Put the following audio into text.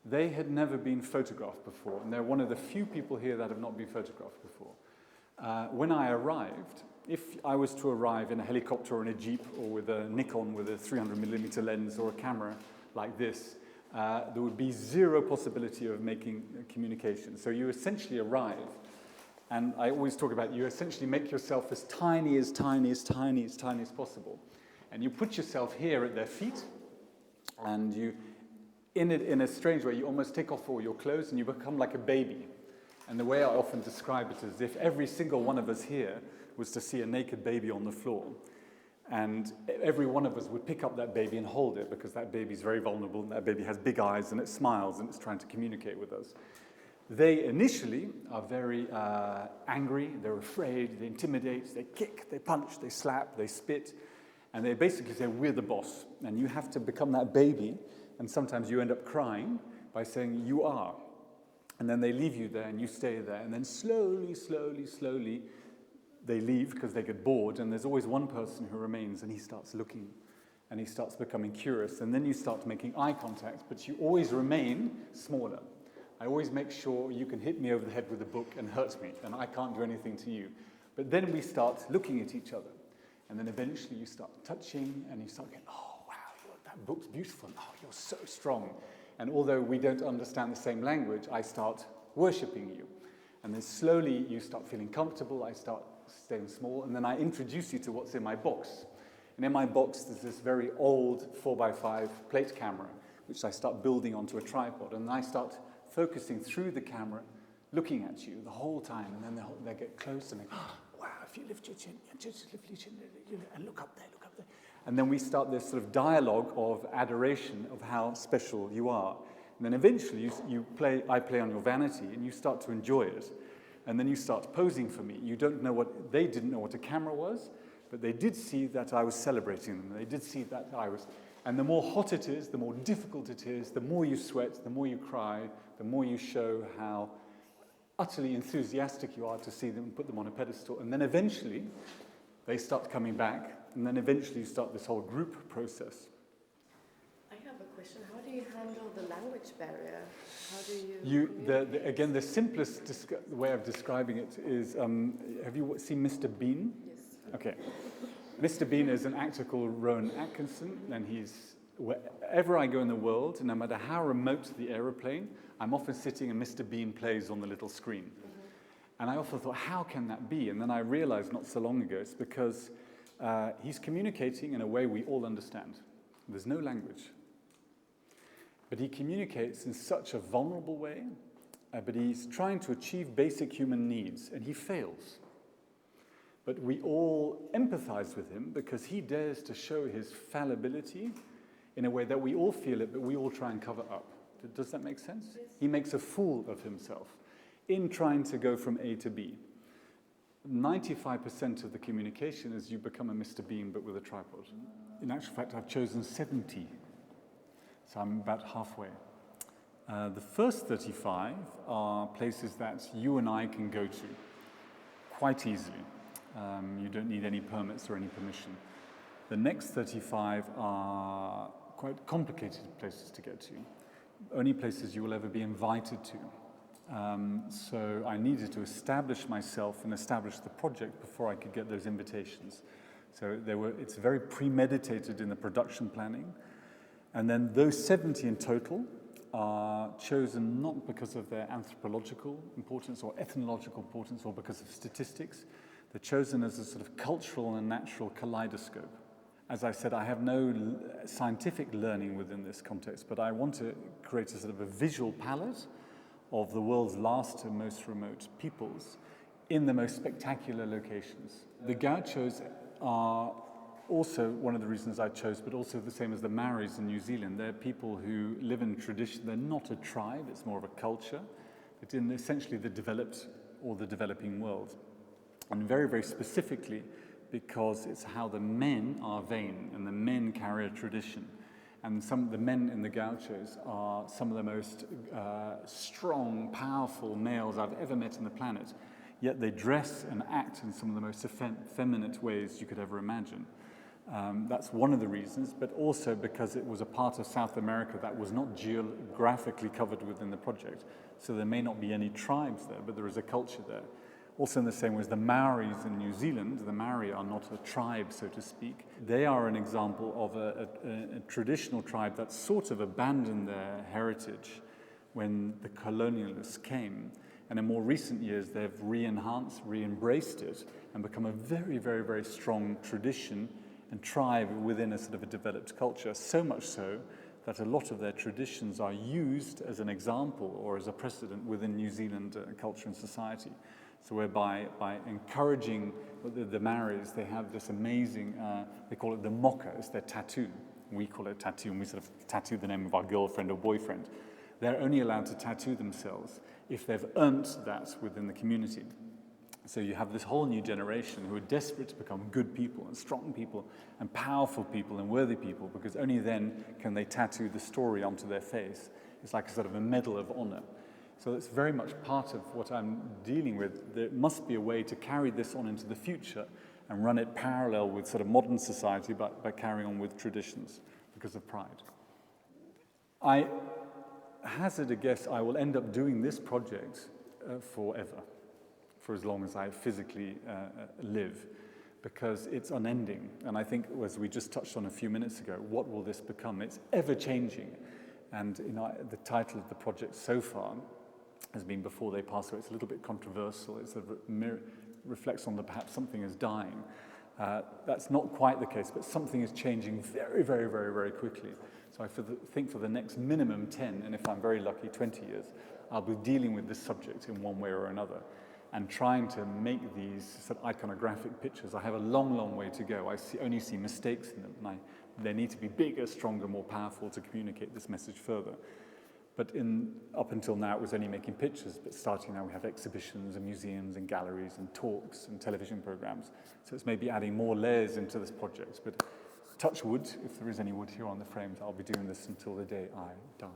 They had never been photographed before, and they're one of the few people here that have not been photographed before. When I arrived, if I was to arrive in a helicopter or in a jeep or with a Nikon with a 300mm lens or a camera like this, there would be zero possibility of making communication. So you essentially arrive, and I always talk about you essentially make yourself as tiny as possible. And you put yourself here at their feet, and you, in a strange way, you almost take off all your clothes and you become like a baby. And the way I often describe it is if every single one of us here was to see a naked baby on the floor, and every one of us would pick up that baby and hold it because that baby is very vulnerable and that baby has big eyes and it smiles and it's trying to communicate with us. They initially are very angry, they're afraid, they intimidate, they kick, they punch, they slap, they spit, and they basically say, we're the boss. And you have to become that baby, and sometimes you end up crying by saying, you are. And then they leave you there and you stay there, and then slowly, they leave because they get bored, and there's always one person who remains, and he starts looking, and he starts becoming curious, and then you start making eye contact, but you always remain smaller. I always make sure you can hit me over the head with a book and hurt me, and I can't do anything to you. But then we start looking at each other, and then eventually you start touching, and you start going, oh, wow, that book's beautiful, oh, you're so strong. And although we don't understand the same language, I start worshipping you. And then slowly you start feeling comfortable, I start staying small, and then I introduce you to what's in my box. And in my box, there's this very old 4x5 plate camera, which I start building onto a tripod, and I start focusing through the camera, looking at you the whole time, and then they get close, and they go, oh, wow, if you lift your chin, just lift your chin, and look up there. And then we start this sort of dialogue of adoration of how special you are. And then eventually I play on your vanity, and you start to enjoy it. And then you start posing for me. They didn't know what a camera was, but they did see that I was celebrating them. They did see that I was. And the more hot it is, the more difficult it is, the more you sweat, the more you cry, the more you show how utterly enthusiastic you are to see them and put them on a pedestal. And then eventually, they start coming back, and then eventually you start this whole group process. I have a question. How do you handle the language barrier? How do you again, the simplest way of describing it is, have you seen Mr. Bean? Yes. Okay. Mr. Bean is an actor called Rowan Atkinson, and wherever I go in the world, no matter how remote the aeroplane, I'm often sitting and Mr. Bean plays on the little screen. Mm-hmm. And I often thought, how can that be? And then I realized not so long ago, it's because he's communicating in a way we all understand. There's no language. But he communicates in such a vulnerable way, but he's trying to achieve basic human needs, and he fails. But we all empathize with him because he dares to show his fallibility in a way that we all feel it, but we all try and cover up. Does that make sense? Yes. He makes a fool of himself in trying to go from A to B. 95% of the communication is you become a Mr. Bean, but with a tripod. In actual fact, I've chosen 70. So I'm about halfway. The first 35 are places that you and I can go to quite easily. You don't need any permits or any permission. The next 35 are quite complicated places to get to. Only places you will ever be invited to. So I needed to establish myself and establish the project before I could get those invitations. So it's very premeditated in the production planning. And then those 70 in total are chosen not because of their anthropological importance or ethnological importance or because of statistics. They're chosen as a sort of cultural and natural kaleidoscope. As I said, I have no scientific learning within this context, but I want to create a sort of a visual palette of the world's last and most remote peoples in the most spectacular locations. The gauchos are also one of the reasons I chose, but also the same as the Maoris in New Zealand. They're people who live in tradition. They're not a tribe, it's more of a culture, but in essentially the developed or the developing world. And very, very specifically, because it's how the men are vain and the men carry a tradition. And some of the men in the gauchos are some of the most strong, powerful males I've ever met on the planet. Yet they dress and act in some of the most effeminate ways you could ever imagine. That's one of the reasons, but also because it was a part of South America that was not geographically covered within the project. So there may not be any tribes there, but there is a culture there. Also in the same way as the Maoris in New Zealand, the Maori are not a tribe, so to speak. They are an example of a traditional tribe that sort of abandoned their heritage when the colonialists came. And in more recent years, they've re-enhanced, re-embraced it, and become a very, very, very strong tradition and tribe within a sort of a developed culture. So much so that a lot of their traditions are used as an example or as a precedent within New Zealand culture and society. So whereby by encouraging the Maoris, they have this amazing, they call it the mocha, it's their tattoo. We call it tattoo, and we sort of tattoo the name of our girlfriend or boyfriend. They're only allowed to tattoo themselves if they've earned that within the community. So you have this whole new generation who are desperate to become good people and strong people and powerful people and worthy people, because only then can they tattoo the story onto their face. It's like a sort of a medal of honor. So it's very much part of what I'm dealing with. There must be a way to carry this on into the future and run it parallel with sort of modern society by carrying on with traditions because of pride. I hazard a guess I will end up doing this project forever, for as long as I physically live, because it's unending. And I think, as we just touched on a few minutes ago, what will this become? It's ever-changing. And the title of the project so far has been Before They Pass Away. It's a little bit controversial. It sort of reflects on perhaps something is dying. That's not quite the case, but something is changing very, very, very, very quickly. So I think for the next minimum 10, and if I'm very lucky, 20 years, I'll be dealing with this subject in one way or another and trying to make these sort of iconographic pictures. I have a long, long way to go. I only see mistakes in them, and they need to be bigger, stronger, more powerful to communicate this message further. But up until now, it was only making pictures, but starting now we have exhibitions and museums and galleries and talks and television programs. So it's maybe adding more layers into this project. But touch wood, if there is any wood here on the frames, I'll be doing this until the day I die.